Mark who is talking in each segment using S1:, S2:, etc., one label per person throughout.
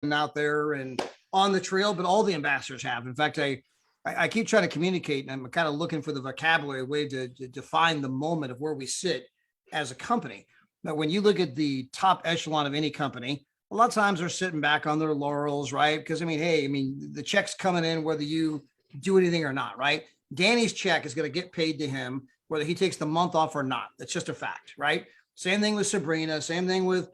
S1: out there and on the trail, but all the ambassadors have. In fact, I keep trying to communicate, and I'm kind of looking for the vocabulary way to define the moment of where we sit as a company. Now, when you look at the top echelon of any company, a lot of times they're sitting back on their laurels, right? Because the check's coming in whether you do anything or not, right? Danny's check is going to get paid to him whether he takes the month off or not. That's just a fact, right? Same thing with Sabrina, same thing with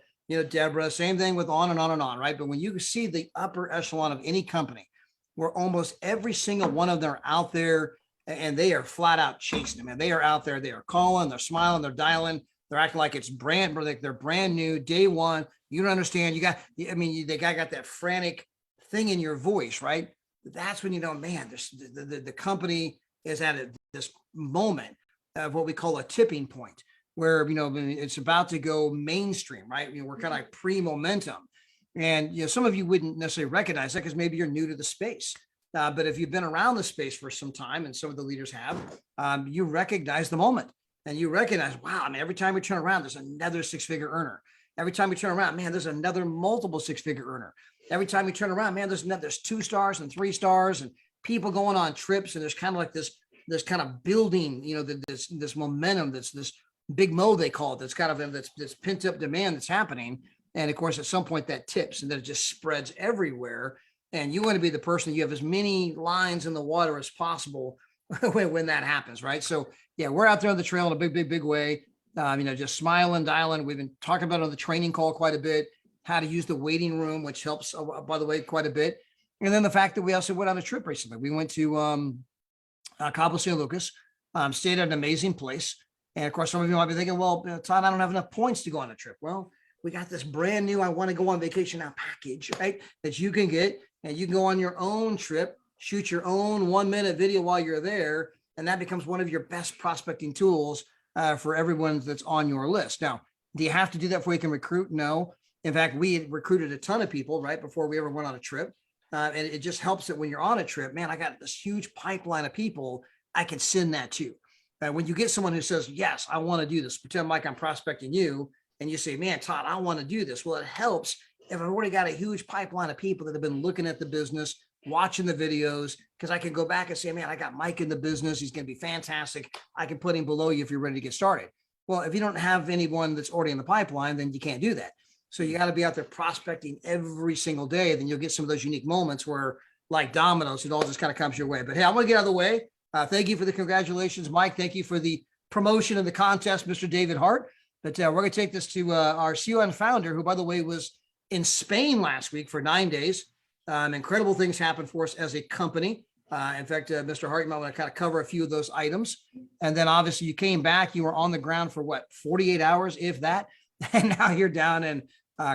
S1: Deborah, same thing with on and on and on, right? But when you see the upper echelon of any company, where almost every single one of them are out there and they are flat out chasing them, and they are out there, they are calling, they're smiling, they're dialing, they're acting like it's like they're brand new, day one. You don't understand. They got that frantic thing in your voice, right? That's when you know, man, the company is at this moment of what we call a tipping point, where it's about to go mainstream, right? We're kind of like pre-momentum, and some of you wouldn't necessarily recognize that because maybe you're new to the space. But if you've been around the space for some time, and some of the leaders have, you recognize the moment, and you recognize, wow, every time we turn around, there's another six-figure earner. Every time we turn around, man, there's another multiple six-figure earner. Every time we turn around, man, there's 2 stars and 3 stars and people going on trips. And there's kind of like this kind of building, this momentum, this big mo they call it. That's kind of this pent up demand that's happening. And of course, at some point that tips and then it just spreads everywhere. And you want to be the person that you have as many lines in the water as possible when that happens, right? So yeah, we're out there on the trail in a big way. Just smiling, dialing. We've been talking about it on the training call quite a bit, how to use the waiting room, which helps, by the way, quite a bit. And then the fact that we also went on a trip recently. We went to Cabo San Lucas, stayed at an amazing place. And of course, some of you might be thinking, well, Todd, I don't have enough points to go on a trip. Well, we got this brand new, I want to go on vacation now package, right? That you can get, and you can go on your own trip, shoot your own 1-minute video while you're there. And that becomes one of your best prospecting tools for everyone that's on your list. Now, do you have to do that before you can recruit? No. In fact, we recruited a ton of people right before we ever went on a trip. And it just helps that when you're on a trip, man, I got this huge pipeline of people I can send that to. When you get someone who says, yes, I want to do this, pretend like I'm prospecting you, and you say, man, Todd, I want to do this. Well, it helps if I've already got a huge pipeline of people that have been looking at the business, watching the videos, because I can go back and say, man, I got Mike in the business. He's going to be fantastic. I can put him below you if you're ready to get started. Well, if you don't have anyone that's already in the pipeline, then you can't do that. So you got to be out there prospecting every single day. Then you'll get some of those unique moments where, like dominoes, it all just kind of comes your way. But hey, I'm going to get out of the way. Thank you for the congratulations, Mike. Thank you for the promotion of the contest, Mr. David Hart. But we're going to take this to our CEO and founder, who, by the way, was in Spain last week for 9 days. Incredible things happened for us as a company. In fact, Mr. Hart, you might want to kind of cover a few of those items. And then obviously you came back, you were on the ground for 48 hours, if that. And now you're down in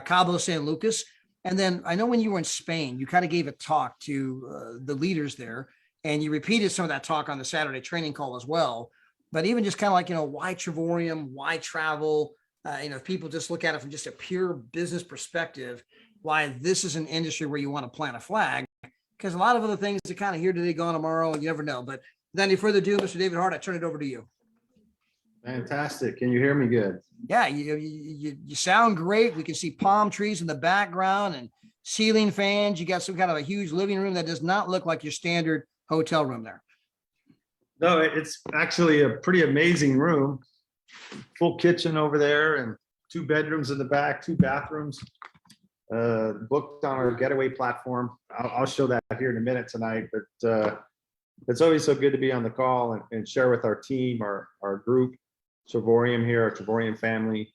S1: Cabo San Lucas. And then I know when you were in Spain, you kind of gave a talk to the leaders there, and you repeated some of that talk on the Saturday training call as well. But even just kind of like, why Trevorium, why travel? If people just look at it from just a pure business perspective, why this is an industry where you want to plant a flag, because a lot of other things are kind of here today, gone tomorrow, and you never know. But without any further ado, Mr. David Hart, I turn it over to you.
S2: Fantastic. Can you hear me good?
S1: Yeah, you sound great. We can see palm trees in the background and ceiling fans. You got some kind of a huge living room that does not look like your standard hotel room there.
S2: No, it's actually a pretty amazing room. Full kitchen over there and 2 bedrooms in the back, 2 bathrooms. Booked on our getaway platform. I'll show that here in a minute tonight, but it's always so good to be on the call and share with our team, our group, Trevorium here, our Trevorium family,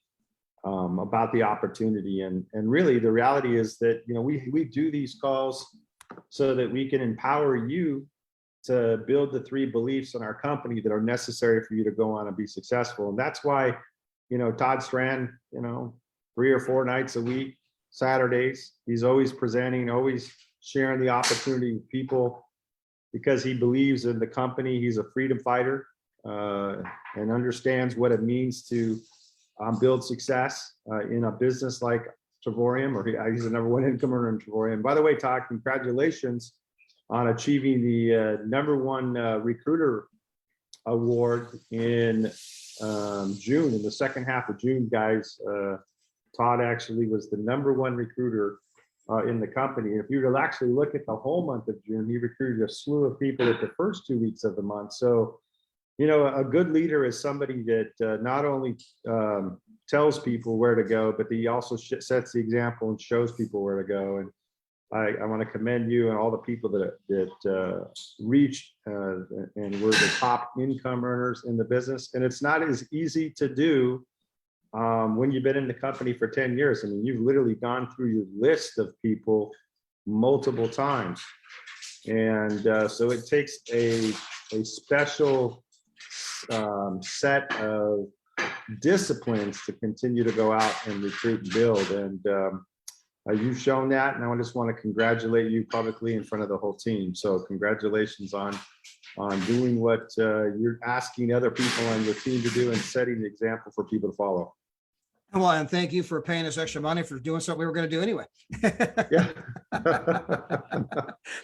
S2: about the opportunity. And really the reality is that, we do these calls so that we can empower you to build the 3 beliefs in our company that are necessary for you to go on and be successful. And that's why, Todd Strand, 3 or 4 nights a week, Saturdays, he's always presenting, always sharing the opportunity with people, because he believes in the company. He's a freedom fighter and understands what it means to build success in a business like Trevorium, or he's the #1 income earner in Trevorium. By the way, Todd, congratulations on achieving the #1 recruiter award in June, in the second half of June, guys. Todd actually was the #1 recruiter in the company. If you would actually look at the whole month of June, he recruited a slew of people at the first 2 weeks of the month. So, you know, a good leader is somebody that not only tells people where to go, but he also sets the example and shows people where to go. And I want to commend you and all the people that reached and were the top income earners in the business. And it's not as easy to do when you've been in the company for 10 years. I mean, you've literally gone through your list of people multiple times. And so it takes a special set of disciplines to continue to go out and recruit and build. And you've shown that, and I just want to congratulate you publicly in front of the whole team. So congratulations on doing what you're asking other people on your team to do and setting the example for people to follow.
S1: Well, and thank you for paying us extra money for doing something we were going to do anyway.
S2: Yeah.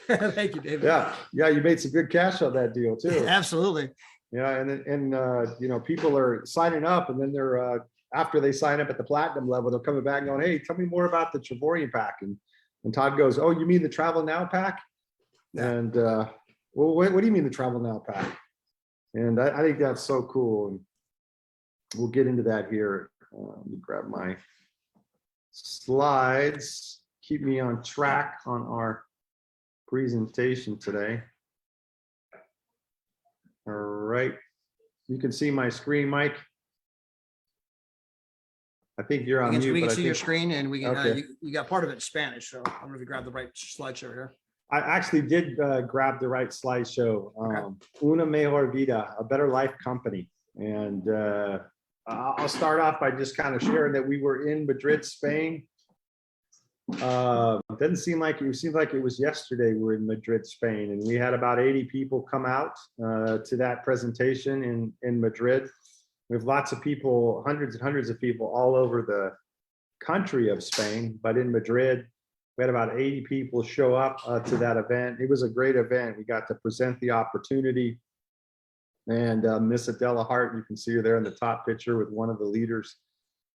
S1: Thank you, David.
S2: Yeah, you made some good cash on that deal too.
S1: Absolutely.
S2: Yeah, and you know, people are signing up, and then they're after they sign up at the platinum level, they're coming back and going, "Hey, tell me more about the Trevorian pack." And Todd goes, "Oh, you mean the Travel Now pack?"
S1: Yeah.
S2: And well, what do you mean the Travel Now pack? And I think that's so cool. And we'll get into that here. Let me grab my slides. Keep me on track on our presentation today. All right. You can see my screen, Mike. I think you're on mute.
S1: We can
S2: but
S1: see your screen, and we can,
S2: Okay.
S1: you got part of it in Spanish. So I'm going to grab the right slideshow here.
S2: I actually did grab the right slideshow.
S1: Okay.
S2: Una Mejor Vida, a better life company. And I'll start off by just kind of sharing that we were in Madrid, Spain. Doesn't seem like it seems like it was yesterday. We were in Madrid, Spain, and we had about 80 people come out to that presentation in Madrid. We have lots of people, hundreds and hundreds of people all over the country of Spain, but in Madrid, we had about 80 people show up to that event. It was a great event. We got to present the opportunity. And Miss Adela Hart, you can see her there in the top picture with one of the leaders.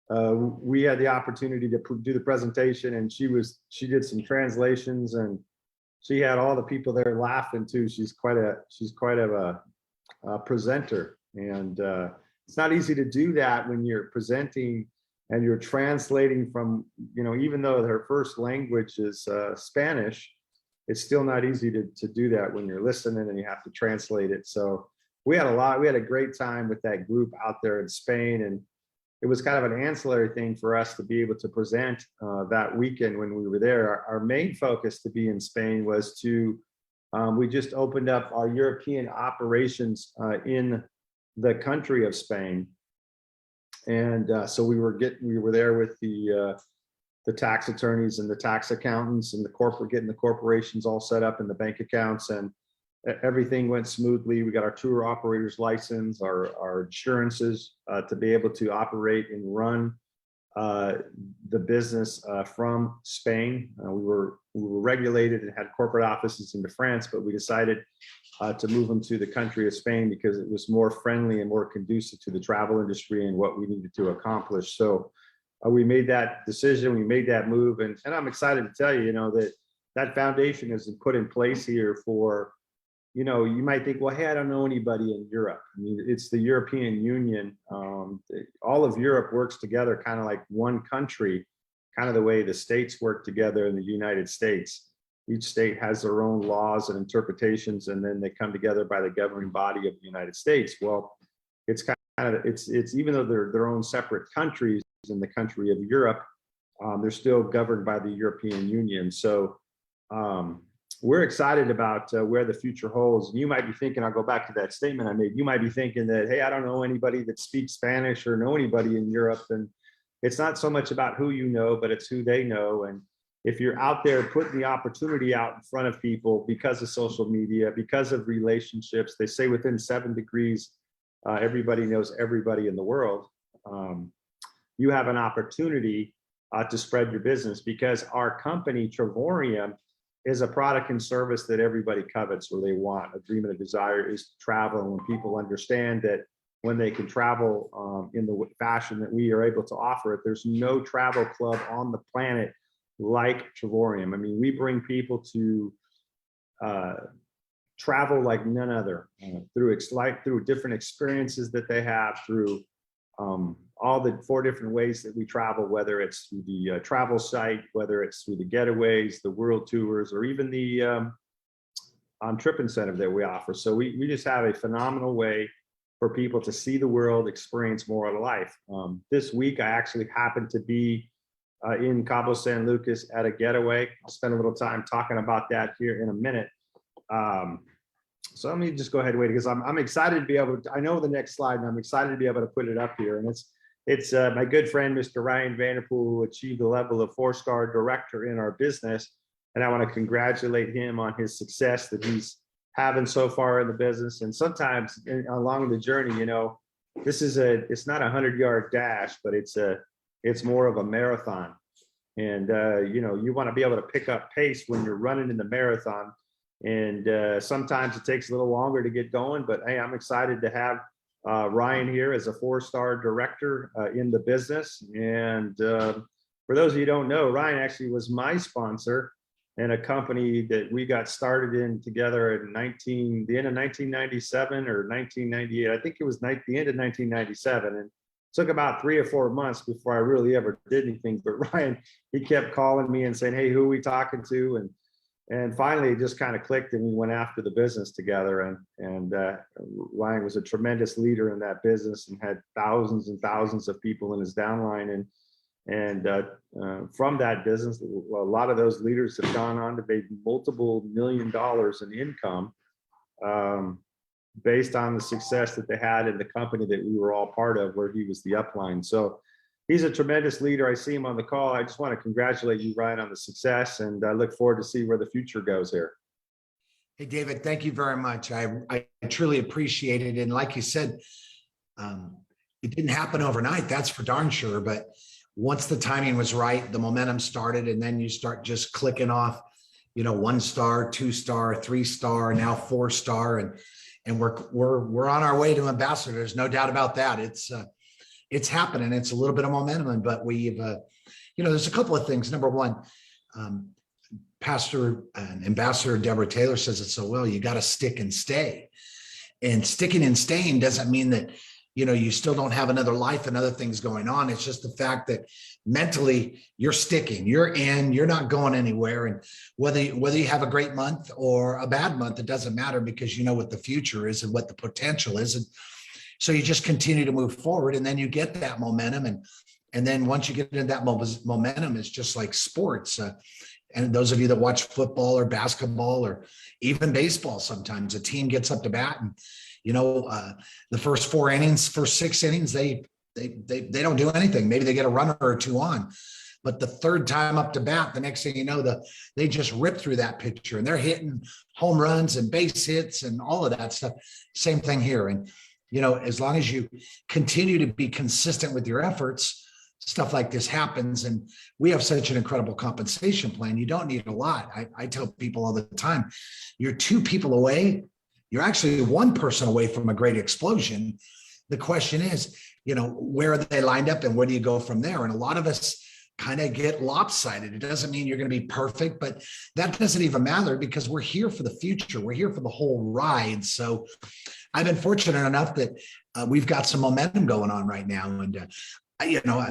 S2: We had the opportunity to do the presentation, and she did some translations, and she had all the people there laughing too. She's quite a presenter, and it's not easy to do that when you're presenting and you're translating from, you know, even though her first language is Spanish, it's still not easy to do that when you're listening and you have to translate it. So we had a great time with that group out there in Spain, and it was kind of an ancillary thing for us to be able to present that weekend when we were there. Our main focus to be in Spain was we just opened up our European operations in the country of Spain. And so we were there with the tax attorneys and the tax accountants and getting the corporations all set up in the bank accounts, and everything went smoothly. We got our tour operators license, our insurances to be able to operate and run the business from Spain. We were regulated and had corporate offices into France, but we decided to move them to the country of Spain because it was more friendly and more conducive to the travel industry and what we needed to accomplish. So we made that decision, we made that move, and I'm excited to tell you, you know, that foundation has been put in place here for, you know, you might think, well, hey, I don't know anybody in Europe. I mean, it's the European Union. All of Europe works together kind of like one country, kind of the way the states work together in the United States. Each state has their own laws and interpretations, and then they come together by the governing body of the United States. Well, it's kind of, it's even though they're their own separate countries in the country of Europe, they're still governed by the European Union. So we're excited about where the future holds. You might be thinking, I'll go back to that statement I made. You might be thinking that, hey, I don't know anybody that speaks Spanish or know anybody in Europe. And it's not so much about who you know, but it's who they know. And if you're out there putting the opportunity out in front of people because of social media, because of relationships, they say within 7 degrees, everybody knows everybody in the world. You have an opportunity to spread your business, because our company, Trevorium, is a product and service that everybody covets or they want. A dream and a desire is to travel. And when people understand that when they can travel in the fashion that we are able to offer it, there's no travel club on the planet like Travorium. I mean, we bring people to travel like none other, through different experiences that they have, through all the 4 different ways that we travel, whether it's through the travel site, whether it's through the getaways, the world tours, or even the trip incentive that we offer. So we just have a phenomenal way for people to see the world, experience more out of life. This week, I actually happened to be in Cabo San Lucas at a getaway. I'll spend a little time talking about that here in a minute. So let me just go ahead and wait, because I'm excited to be able to, I know the next slide, and I'm excited to be able to put it up here. And it's my good friend, Mr. Ryan Vanderpool, who achieved the level of 4-star director in our business. And I want to congratulate him on his success that he's having so far in the business. And sometimes along the journey, you know, it's not a 100-yard dash, but it's more of a marathon. And, you know, you want to be able to pick up pace when you're running in the marathon. And sometimes it takes a little longer to get going, but hey, I'm excited to have Ryan here as a 4-star director in the business. And for those of you who don't know, Ryan actually was my sponsor in a company that we got started in together at the end of 1997 or 1998. I think it was the end of 1997. And it took about 3 or 4 months before I really ever did anything. But Ryan, he kept calling me and saying, hey, who are we talking to? And finally, it just kind of clicked, and we went after the business together. And Ryan was a tremendous leader in that business and had thousands and thousands of people in his downline. And from that business, a lot of those leaders have gone on to make multiple $1 million in income based on the success that they had in the company that we were all part of, where he was the upline. So he's a tremendous leader. I see him on the call. I just want to congratulate you, Ryan, on the success, and I look forward to see where the future goes here.
S3: Hey, David, thank you very much. I truly appreciate it. And like you said, it didn't happen overnight, that's for darn sure. But once the timing was right, the momentum started, and then you start just clicking off, you know, 1-star, 2-star, 3-star, now 4-star, and we're on our way to ambassador. There's no doubt about that. It's happening. It's a little bit of momentum, but we've, you know, there's a couple of things. Number one, Pastor and Ambassador Deborah Taylor says it so well, you got to stick and stay. And sticking and staying doesn't mean that, you know, you still don't have another life and other things going on. It's just the fact that mentally you're sticking, you're in, you're not going anywhere. And whether you have a great month or a bad month, it doesn't matter, because you know what the future is and what the potential is. And so you just continue to move forward, and then you get that momentum. And then once you get into that momentum, it's just like sports. And those of you that watch football or basketball or even baseball, sometimes a team gets up to bat, and, you know, the first 6 innings, they don't do anything. Maybe they get a runner or 2 on, but the 3rd time up to bat, the next thing you know, they just rip through that pitcher, and they're hitting home runs and base hits and all of that stuff. Same thing here. And, you know, as long as you continue to be consistent with your efforts, stuff like this happens. And we have such an incredible compensation plan. You don't need a lot. I tell people all the time, you're 2 people away. You're actually 1 person away from a great explosion. The question is, you know, where are they lined up and where do you go from there? And a lot of us kind of get lopsided. It doesn't mean you're going to be perfect, but that doesn't even matter, because we're here for the future. We're here for the whole ride. So I've been fortunate enough that we've got some momentum going on right now. And, you know,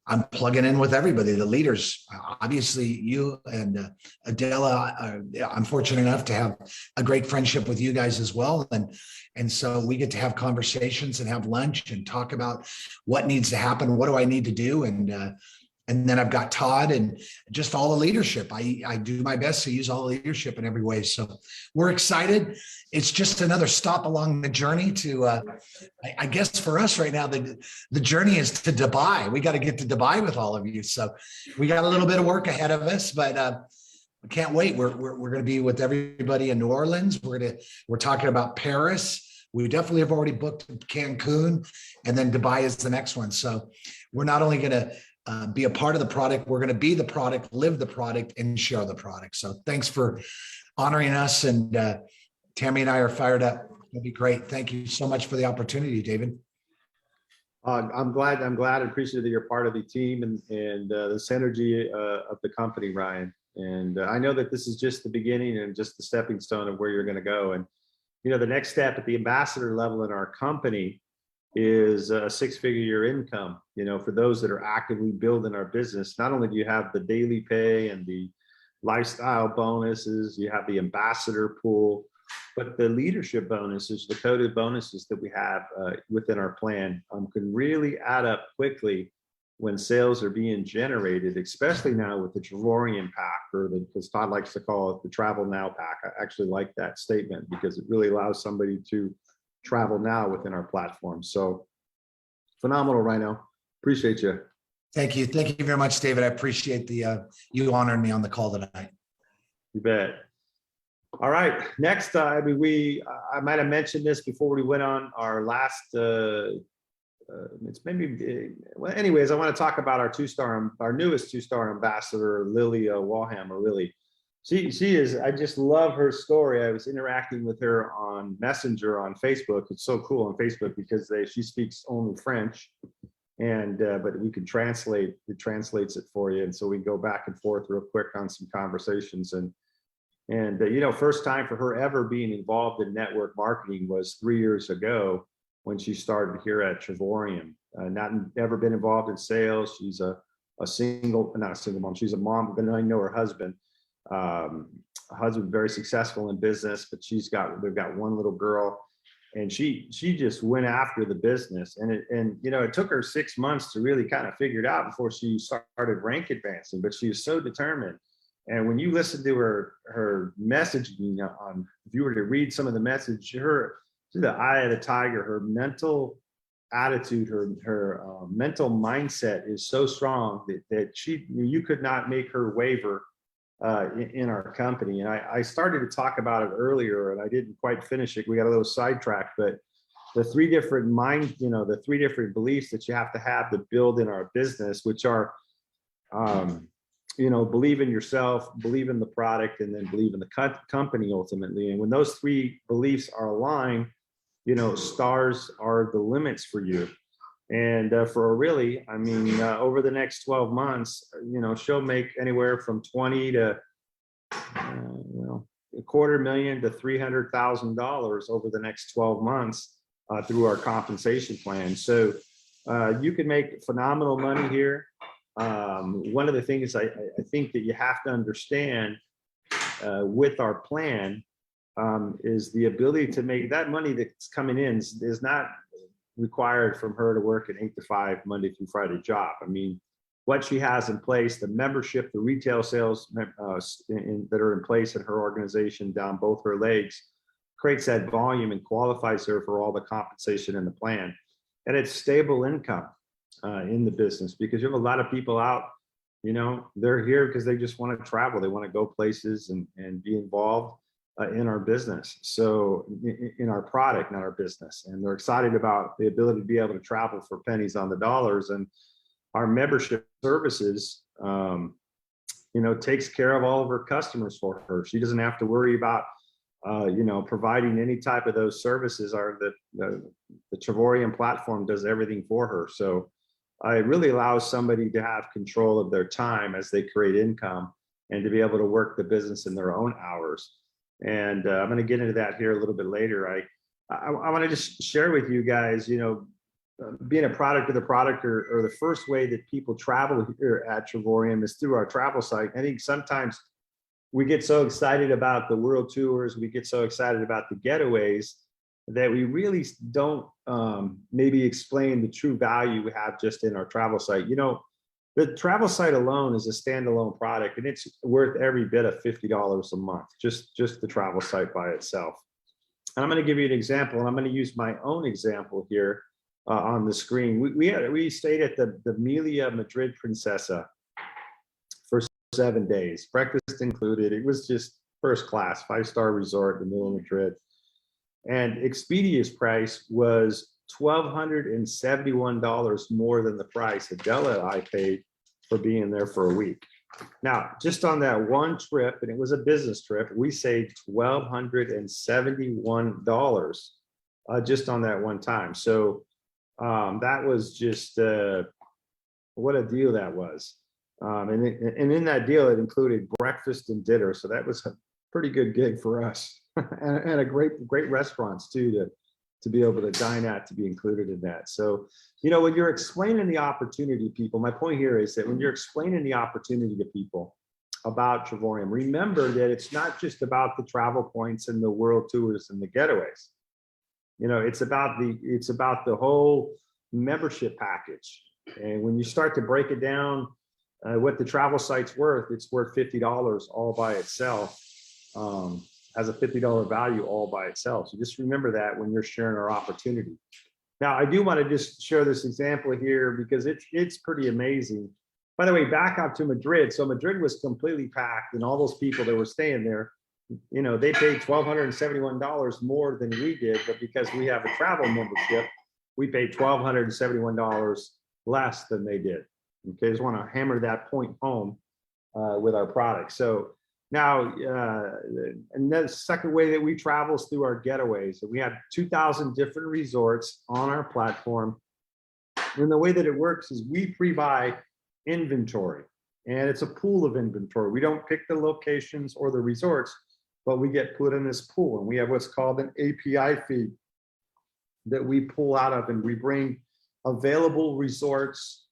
S3: I'm plugging in with everybody, the leaders. Obviously, you and Adela, I'm fortunate enough to have a great friendship with you guys as well. And so we get to have conversations and have lunch and talk about what needs to happen. What do I need to do? And then I've got Todd and just all the leadership. I do my best to use all the leadership in every way. So we're excited. It's just another stop along the journey to, I guess for us right now, the journey is to Dubai. We got to get to Dubai with all of you. So we got a little bit of work ahead of us, but I can't wait. We're going to be with everybody in New Orleans. We're talking about Paris. We definitely have already booked Cancun, and then Dubai is the next one. So we're not only going to be a part of the product, we're going to be the product, live the product, and share the product. So thanks for honoring us. And Tammy and I are fired up. It'll be great. Thank you so much for the opportunity, David.
S2: I'm glad and appreciative that you're part of the team and the synergy of the company, Ryan. And I know that this is just the beginning and just the stepping stone of where you're going to go. And, you know, the next step at the ambassador level in our company is a six-figure income, you know, for those that are actively building our business. Not only do you have the daily pay and the lifestyle bonuses, you have the ambassador pool, but the leadership bonuses, the coded bonuses that we have within our plan can really add up quickly when sales are being generated, especially now with the Travorian pack, or as Todd likes to call it, the Travel Now pack. I actually like that statement because it really allows somebody to travel now within our platform. So phenomenal, Rhino. Appreciate you.
S3: Thank you. Thank you very much, David. I appreciate you honoring me on the call tonight.
S2: You bet. All right. Next, I might have mentioned this before we went on our last. It's maybe well. Anyways, I want to talk about our newest two-star ambassador, Lily Walhammer. Really, she is. I just love her story. I was interacting with her on Messenger on Facebook. It's so cool on Facebook because she speaks only French, and but we can translate. It translates it for you, and so we go back and forth real quick on some conversations and. You know, first time for her ever being involved in network marketing was 3 years ago when she started here at Travorian. Never been involved in sales. She's not a single mom. She's a mom, but I know her husband. Husband very successful in business, but they've got one little girl, and she just went after the business. And you know, it took her 6 months to really kind of figure it out before she started rank advancing. But she was so determined. And when you listen to her messaging if you were to read some of the message, she's the eye of the tiger. Her mental attitude, her mental mindset is so strong that you could not make her waver in our company. And I started to talk about it earlier, and I didn't quite finish it. We got a little sidetracked, but the three different the three different beliefs that you have to build in our business, which are you know, believe in yourself, believe in the product, and then believe in the company ultimately. And when those three beliefs are aligned, you know, stars are the limits for you. And for Aurelie, I mean, over the next 12 months, you know, she'll make anywhere from 20 to, you know, $250,000 to $300,000 over the next 12 months through our compensation plan. So you can make phenomenal money here. One of the things I think that you have to understand with our plan is the ability to make that money that's coming in is not required from her to work an 8 to 5 Monday through Friday job. I mean, what she has in place, the membership, the retail sales that are in place in her organization down both her legs, creates that volume and qualifies her for all the compensation in the plan. And it's stable income in the business, because you have a lot of people out, you know, they're here because they just want to travel. They want to go places and be involved in our business. So in our product, not our business. And they're excited about the ability to be able to travel for pennies on the dollars. And our membership services, you know, takes care of all of her customers for her. She doesn't have to worry about, you know, providing any type of those services. The Travorian platform does everything for her. So it really allows somebody to have control of their time as they create income and to be able to work the business in their own hours. And I'm going to get into that here a little bit later. I want to just share with you guys, you know, being a product of the product, or the first way that people travel here at Travorian is through our travel site. I think sometimes we get so excited about the world tours, we get so excited about the getaways, that we really don't maybe explain the true value we have just in our travel site. You know, the travel site alone is a standalone product, and it's worth every bit of $50 a month, just the travel site by itself. And I'm going to give you an example, and I'm going to use my own example here on the screen. We stayed at the Melia Madrid Princesa for 7 days, breakfast included. It was just first class, 5-star resort in the middle of Madrid. And Expedia's price was $1,271 more than the price Adela and I paid for being there for a week. Now, just on that one trip, and it was a business trip, we saved $1,271 just on that one time. So That was just what a deal that was. And in that deal, it included breakfast and dinner. So that was a pretty good gig for us, and a great restaurants too to be able to dine at, to be included in that. So, when you're explaining the opportunity to people, my point here is that when you're explaining the opportunity to people about Travorium, remember that it's not just about the travel points and the world tours and the getaways. It's about the whole membership package. And when you start to break it down, what the travel site's worth, it's worth $50 all by itself. Has a $50 value all by itself. So just remember that when you're sharing our opportunity. Now, I do want to just share this example here because it's pretty amazing. By the way, back up to Madrid. So Madrid was completely packed, and all those people that were staying there, they paid $1,271 more than we did, but because we have a travel membership, we paid $1,271 less than they did. Okay, I just want to hammer that point home with our product. So now, and the second way that we travel is through our getaways. So we have 2,000 different resorts on our platform. And the way that it works is we pre-buy inventory, and it's a pool of inventory. We don't pick the locations or the resorts, but we get put in this pool, and we have what's called an API fee that we pull out of, and we bring available resorts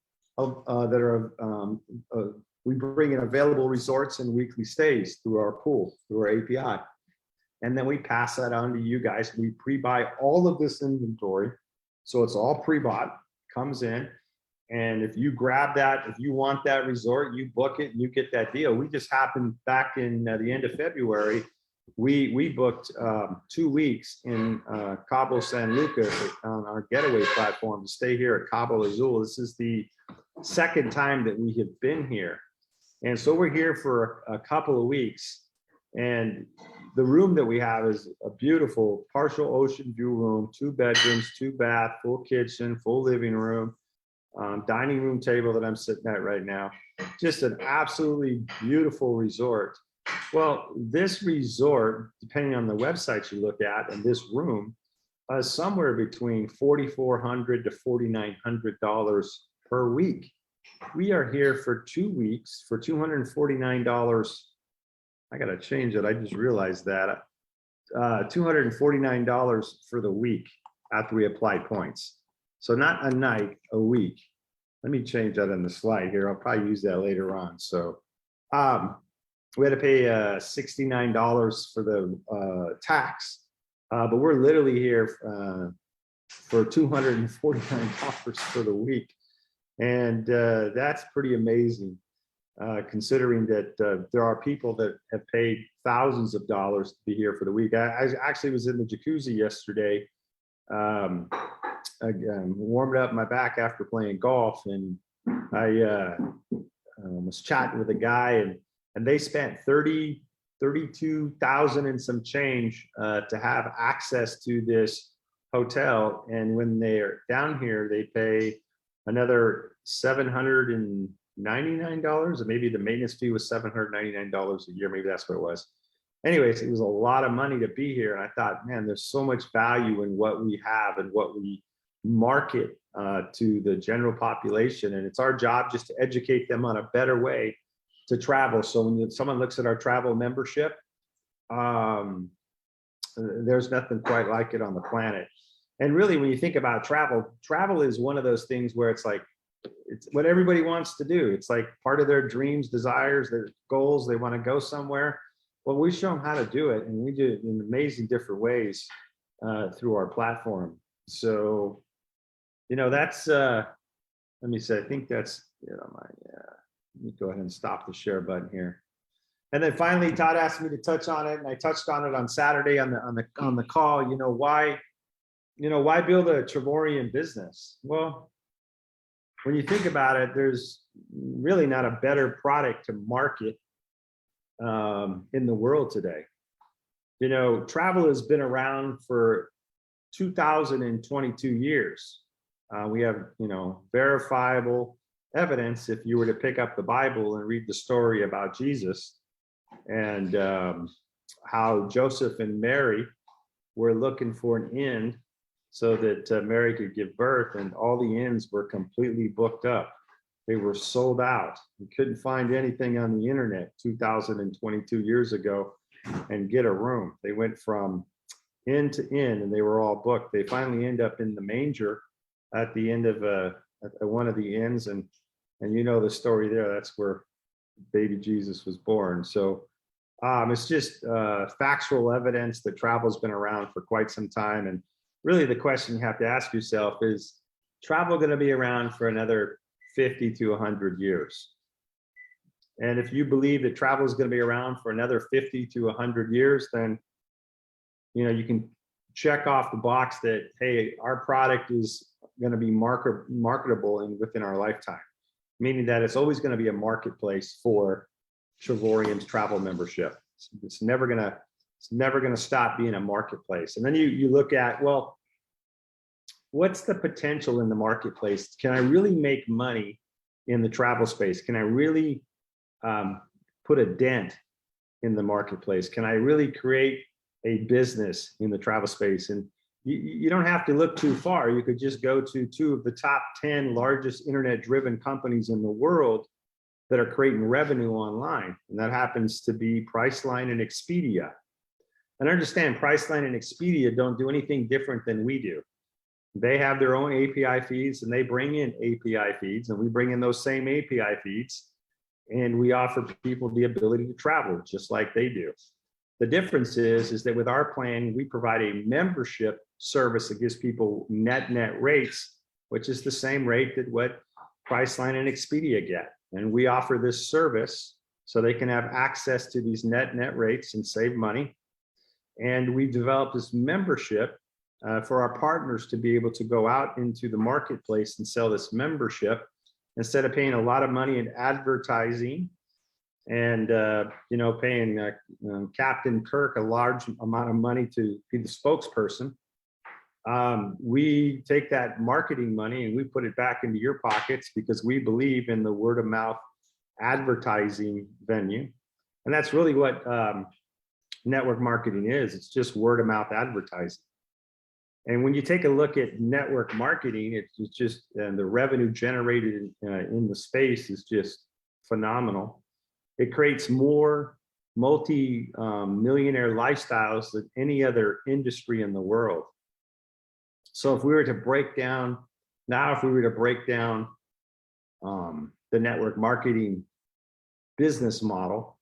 S2: we bring in available resorts and weekly stays through our pool, through our API. And then we pass that on to you guys. We pre-buy all of this inventory. So it's all pre-bought, comes in. And if you grab that, if you want that resort, you book it and you get that deal. We just happened back in the end of February, we booked 2 weeks in Cabo San Lucas on our getaway platform to stay here at Cabo Azul. This is the second time that we have been here. And so we're here for a couple of weeks. And the room that we have is a beautiful partial ocean view room, 2 bedrooms, 2 bath, full kitchen, full living room, dining room table that I'm sitting at right now. Just an absolutely beautiful resort. Well, this resort, depending on the website you look at, and this room, is somewhere between $4,400 to $4,900 per week. We are here for 2 weeks for $249. I got to change it. I just realized that. $249 for the week after we apply points. So not a night, a week. Let me change that in the slide here. I'll probably use that later on. So we had to pay $69 for the tax, but we're literally here for $249 for the week. And that's pretty amazing, considering that there are people that have paid thousands of dollars to be here for the week. I actually was in the jacuzzi yesterday, warmed up my back after playing golf, and I was chatting with a guy, and they spent $32,000 and some change to have access to this hotel. And when they're down here, they pay another $799, or maybe the maintenance fee was $799 a year. Maybe that's what it was. Anyways, it was a lot of money to be here. And I thought, man, there's so much value in what we have and what we market to the general population. And it's our job just to educate them on a better way to travel. So when someone looks at our travel membership, there's nothing quite like it on the planet. And really, when you think about travel is one of those things where it's like, it's what everybody wants to do. It's like part of their dreams, desires, their goals. They want to go somewhere. Well, we show them how to do it, and we do it in amazing different ways through our platform. So, that's, let me say, I think that's, let me go ahead and stop the share button here. And then finally, Todd asked me to touch on it, and I touched on it on Saturday on the call. Why build a Travorium business? Well, when you think about it, there's really not a better product to market in the world today. Travel has been around for 2022 years. We have, verifiable evidence if you were to pick up the Bible and read the story about Jesus and how Joseph and Mary were looking for an inn so that Mary could give birth, and all the inns were completely booked up. They were sold out. You couldn't find anything on the internet 2022 years ago and get a room. They went from inn to inn and they were all booked. They finally end up in the manger at the end of at one of the inns, and you know the story there. That's where baby Jesus was born. So it's just factual evidence that travel's been around for quite some time. And really the question you have to ask yourself is, travel going to be around for another 50 to 100 years? And if you believe that travel is going to be around for another 50 to 100 years, then you know you can check off the box that, hey, our product is going to be marketable within our lifetime, meaning that it's always going to be a marketplace for Travorium's travel membership. It's never gonna stop being a marketplace. And then you look at, well, what's the potential in the marketplace? Can I really make money in the travel space? Can I really put a dent in the marketplace? Can I really create a business in the travel space? And you don't have to look too far. You could just go to 2 of the top 10 largest internet-driven companies in the world that are creating revenue online. And that happens to be Priceline and Expedia. And understand, Priceline and Expedia don't do anything different than we do. They have their own API feeds and they bring in API feeds, and we bring in those same API feeds, and we offer people the ability to travel just like they do. The difference is that with our plan, we provide a membership service that gives people net rates, which is the same rate that what Priceline and Expedia get. And we offer this service so they can have access to these net rates and save money. And we developed this membership for our partners to be able to go out into the marketplace and sell this membership instead of paying a lot of money in advertising and you know, paying Captain Kirk a large amount of money to be the spokesperson. We take that marketing money and we put it back into your pockets because we believe in the word of mouth advertising venue. And that's really what network marketing is. It's just word of mouth advertising. And when you take a look at network marketing, it's just, and the revenue generated in the space is just phenomenal. It creates more multi-millionaire lifestyles than any other industry in the world. So if we were to break down the network marketing business model,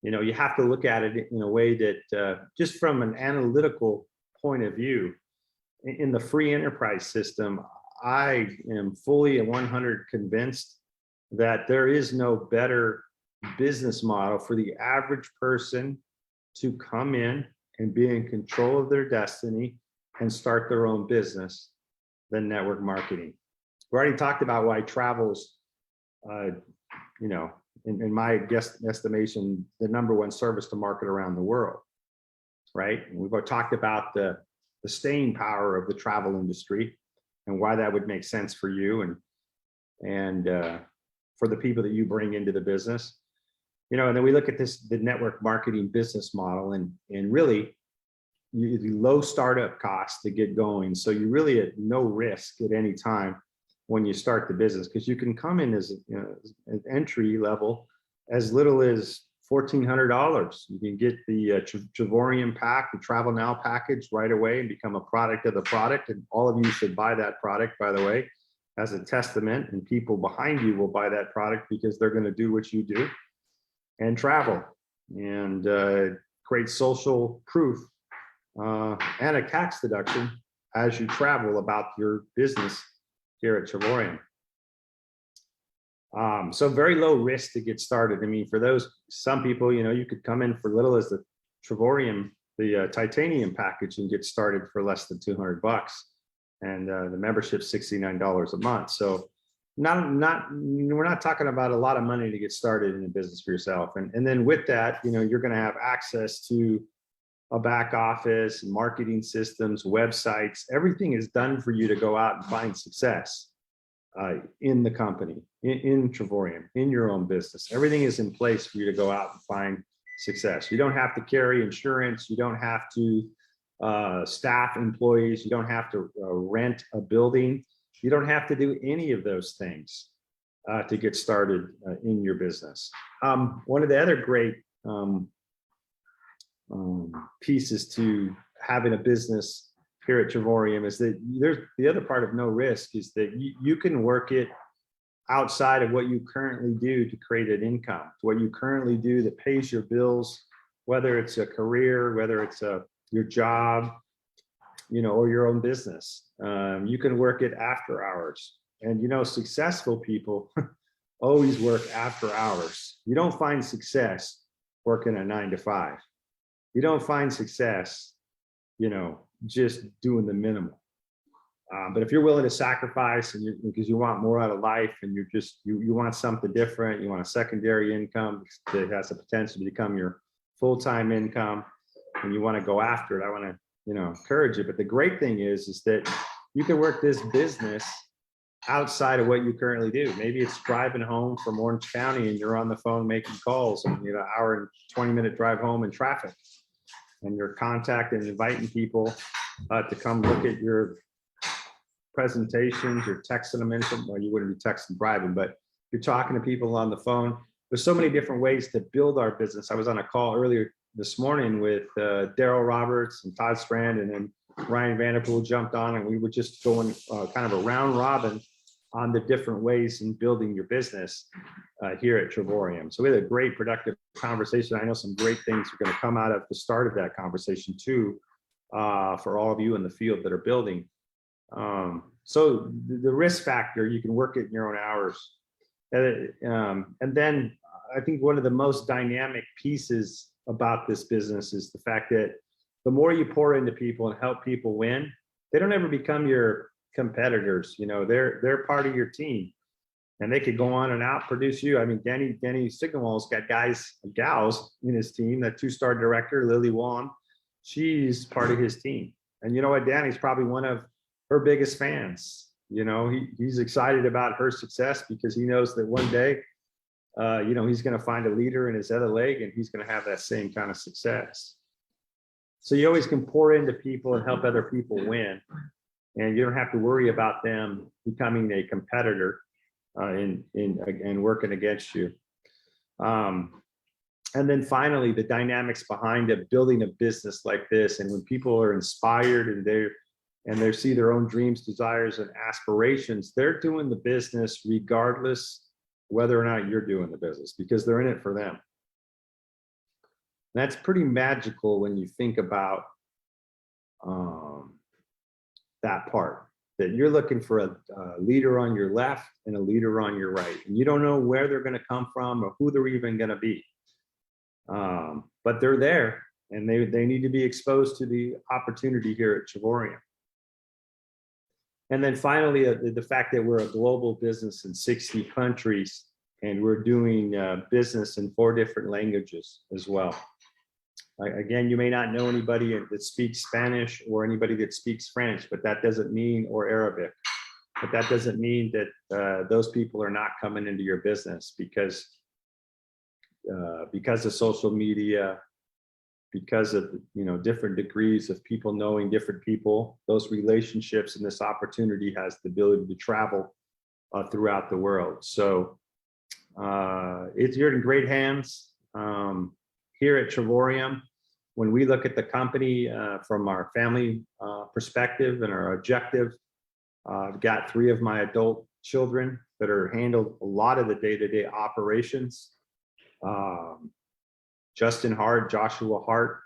S2: you know, you have to look at it in a way that just from an analytical point of view, in the free enterprise system, I am fully and 100% convinced that there is no better business model for the average person to come in and be in control of their destiny and start their own business than network marketing. We already talked about why travel's, you know, in my estimation, the #1 service to market around the world, right? And we've talked about the staying power of the travel industry and why that would make sense for you and for the people that you bring into the business. You know, and then we look at the network marketing business model, and really the low startup costs to get going. So you're really at no risk at any time when you start the business, because you can come in as, you know, an entry level as little as $1,400. You can get the Travorium pack, the Travel Now package right away and become a product of the product. And all of you should buy that product, by the way, as a testament. And people behind you will buy that product because they're going to do what you do and travel and create social proof and a tax deduction as you travel about your business here at Travorium. So very low risk to get started. I mean, for some people, you know, you could come in for little as the Travorium, the titanium package, and get started for less than $200, and the membership's $69 a month. So we're not talking about a lot of money to get started in a business for yourself. And then with that, you know, you're going to have access to a back office, marketing systems, websites. Everything is done for you to go out and find success in the company, in Travorium, in your own business. Everything is in place for you to go out and find success. You don't have to carry insurance. You don't have to staff, employees. You don't have to rent a building. You don't have to do any of those things to get started in your business. One of the other great pieces to having a business here at Trevorium is that there's the other part of no risk is that you can work it outside of what you currently do to create an income, what you currently do that pays your bills, whether it's a career, whether it's your job, or your own business. You can work it after hours. And successful people always work after hours. You don't find success working a 9 to 5. You don't find success, just doing the minimum. But if you're willing to sacrifice because you want more out of life and you want something different, you want a secondary income that has the potential to become your full-time income, and you want to go after it, I want to, encourage you. But the great thing is that you can work this business outside of what you currently do. Maybe it's driving home from Orange County and you're on the phone making calls and hour and 20-minute drive home in traffic. And you're contacting and inviting people to come look at your presentations. You're texting them in. Well, you wouldn't be texting driving, but you're talking to people on the phone. There's so many different ways to build our business. I was on a call earlier this morning with Daryl Roberts and Todd Strand, and then Ryan Vanderpool jumped on, and we were just going kind of a round robin on the different ways in building your business here at Trevorium. So we had a great productive conversation. I know some great things are going to come out of the start of that conversation too, for all of you in the field that are building. So the risk factor, you can work it in your own hours. And then I think one of the most dynamic pieces about this business is the fact that the more you pour into people and help people win, they don't ever become your competitors. They're part of your team, and they could go on and outproduce you. I mean, Danny Signalwall's got gals in his team. That 2-star director, Lily Wan, she's part of his team. And you know what? Danny's probably one of her biggest fans. He's excited about her success because he knows that one day, he's going to find a leader in his other leg, and he's going to have that same kind of success. So you always can pour into people and help other people win, and you don't have to worry about them becoming a competitor and working against you. And then finally, the dynamics behind building a business like this, and when people are inspired and they see their own dreams, desires, and aspirations, they're doing the business regardless whether or not you're doing the business, because they're in it for them. That's pretty magical when you think about that part, that you're looking for a leader on your left and a leader on your right, and you don't know where they're going to come from or who they're even going to be. But they're there, and they need to be exposed to the opportunity here at Trevorium. And then finally, the fact that we're a global business in 60 countries, and we're doing business in 4 different languages as well. Again, you may not know anybody that speaks Spanish or anybody that speaks French, but that doesn't mean, or Arabic, but that doesn't mean that those people are not coming into your business, because of social media, because of different degrees of people knowing different people, those relationships and this opportunity has the ability to travel throughout the world. So you're in great hands here at Trevorium. When we look at the company from our family perspective and our objective, I've got 3 of my adult children that are handled a lot of the day-to-day operations. Justin Hart, Joshua Hart,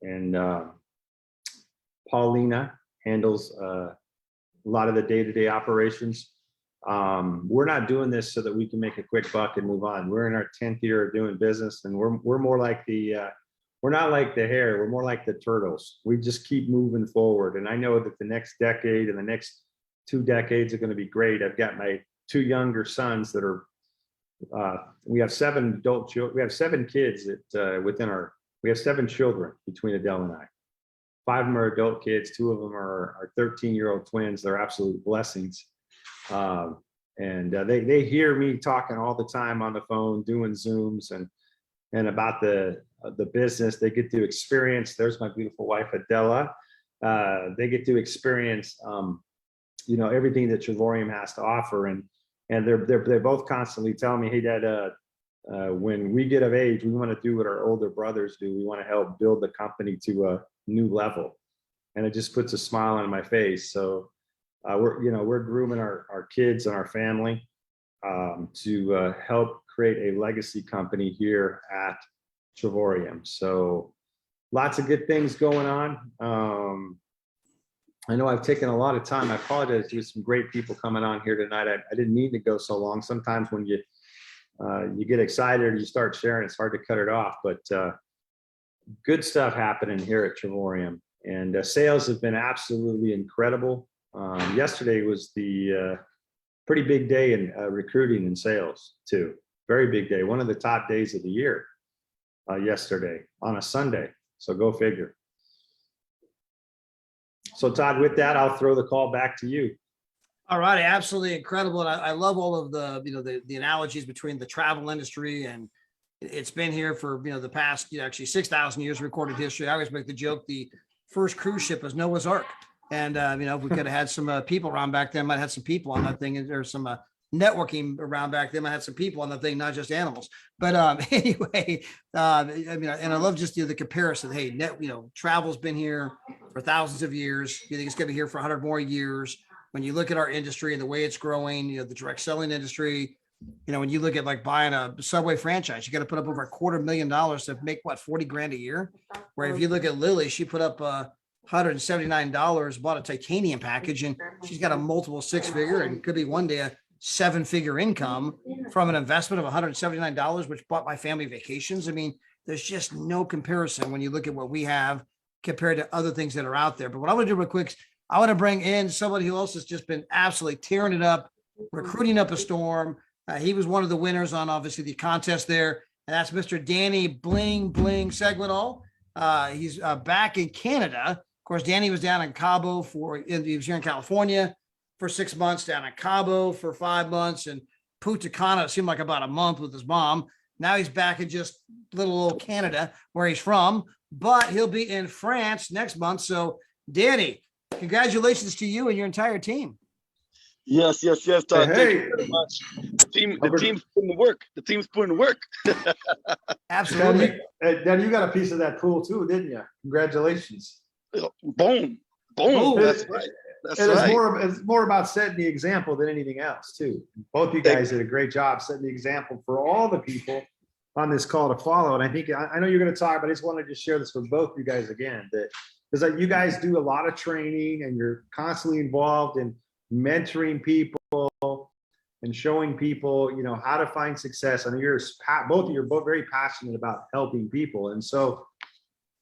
S2: and Paulina handles a lot of the day-to-day operations. We're not doing this so that we can make a quick buck and move on. We're in our 10th year of doing business, and we're more like we're not like the hare, we're more like the turtles. We just keep moving forward. And I know that the next decade and the next 2 decades are going to be great. I've got my 2 younger sons that are we have 7 adult children. We have 7 kids that we have 7 children between Adele and I. 5 of them are adult kids. 2 of them are 13-year-old twins. They're absolute blessings. And they hear me talking all the time on the phone, doing Zooms and about the business. They get to experience. There's my beautiful wife, Adela. they get to experience, you know, everything that Trevorium has to offer. And they're both constantly telling me, hey, Dad, when we get of age, we want to do what our older brothers do. We want to help build the company to a new level. And it just puts a smile on my face. So we're grooming our kids and our family to help create a legacy company here at Trevorium. So lots of good things going on. I know I've taken a lot of time. I apologize. There's some great people coming on here tonight. I didn't mean to go so long. Sometimes when you get excited or you start sharing, it's hard to cut it off. But good stuff happening here at Trevorium, and sales have been absolutely incredible. Yesterday was the pretty big day in recruiting and sales too. Very big day. One of the top days of the year yesterday on a Sunday. So go figure. So Todd, with that, I'll throw the call back to you.
S1: All right, absolutely incredible. And I love all of the, the analogies between the travel industry, and it's been here for, the past, actually 6,000 years recorded history. I always make the joke, the first cruise ship was Noah's Ark. And, if we could have had some people around back then, might have had some people on that thing. There's some networking around back then. I had some people on the thing, not just animals. But anyway, and I love just the comparison. Hey, travel's been here for thousands of years. You think it's going to be here for 100 more years? When you look at our industry and the way it's growing, the direct selling industry, when you look at like buying a Subway franchise, you got to put up over $250,000 to make what, 40 grand a year. Where if you look at Lily, she put up $179, bought a titanium package, and she's got a multiple six-figure and could be one day a seven-figure income from an investment of $179, which bought my family vacations. I mean, there's just no comparison when you look at what we have compared to other things that are out there. But what I want to do real quick, I want to bring in somebody who else has just been absolutely tearing it up, recruiting up a storm. He was one of the winners on obviously the contest there, and that's Mr. Danny Bling Bling Seguinall. He's back in Canada. Of course, Danny was down in Cabo he was here in California for 6 months, down in Cabo for 5 months, and Punta Cana, it seemed like about a month with his mom. Now he's back in just little old Canada where he's from, but he'll be in France next month. So Danny, congratulations to you and your entire team.
S4: Yes, Todd.
S2: Hey.
S4: Thank you very much. The team's putting the work. The team's putting the work.
S1: Absolutely.
S2: Then you got a piece of that pool too, didn't you? Congratulations.
S4: Boom. That's right. That's right.
S2: It's more about setting the example than anything else too. Both you guys did a great job setting the example for all the people on this call to follow. And I think, I know you're going to talk, but I just wanted to share this with both you guys again, that because you guys do a lot of training and you're constantly involved in mentoring people and showing people, how to find success. I know both of you are very passionate about helping people. And so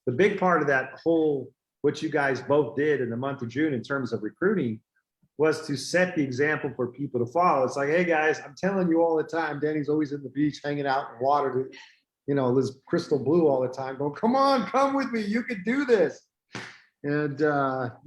S2: the big part of that whole, what you guys both did in the month of June in terms of recruiting was to set the example for people to follow. It's like, hey guys, I'm telling you all the time, Danny's always in the beach hanging out in water, this crystal blue all the time, going, come on, come with me, you can do this. And